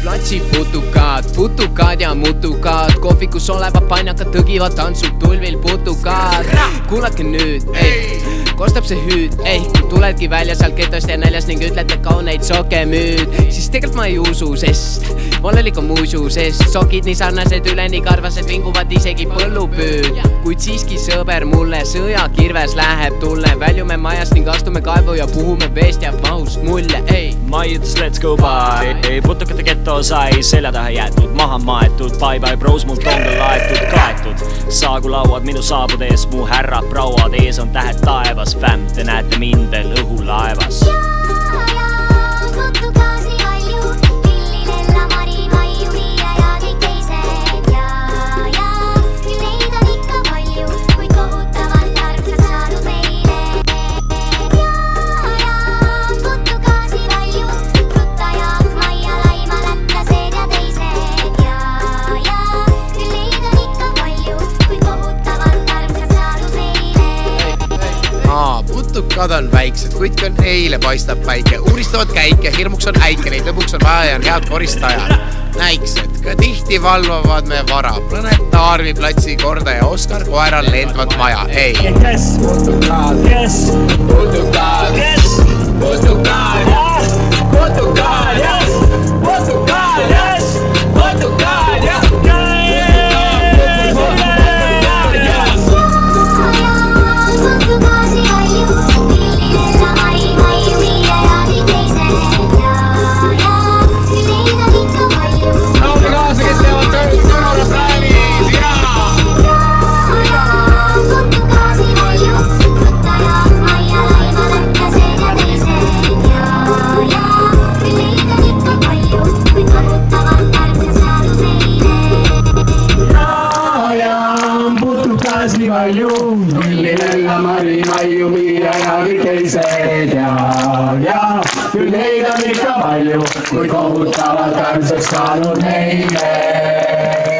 platsi putukad ja mutukad. Kohvikus olevad painakad tõgivad tantsud tulvil putukad. Kuulake nüüd, kostab see hüüd, kui tuledki välja sealt getost ja näljas ning ütlete kauneid sokemüüd, siis tegelikult ma ei usu, sest vallelik on muusu, sest sokid nii sarnased üleni karvased vinguvad isegi põllupüüd. Kuid siiski sõber mulle sõjakirves läheb tulle, väljume majast ning astume kaevu ja puhume veest jääb mahust mulje. Mai ütles let's go bye, putukate geto sai selja taha jäetud, maha maetud, bye bye bros, mult on küll laetud, kaetud. Saagu lauad minu saabudes, mu härrad prauad ees on tähed taevas, fämm, te näete mind veel õhulaevas. Putukad on väiksed, kuid küll neile paistab päike. Uuristavad käike, hirmuks on äike, neid lõbuks on vaja ja on head koristajad. Näiksed, ka tihti valvavad me vara. Planetaarmi platsi korda ja Oskar koeral lendvat maja. Kes? Putukad. Kes? Putukad. Kes? Putukad. Putukad. Yes. Putukad. Yes. Putukad. Yes. Millilellä Mari, Maiju, Miia ja teised ja küll neid on ikka palju, kui kohutavad armsaks saanud neile.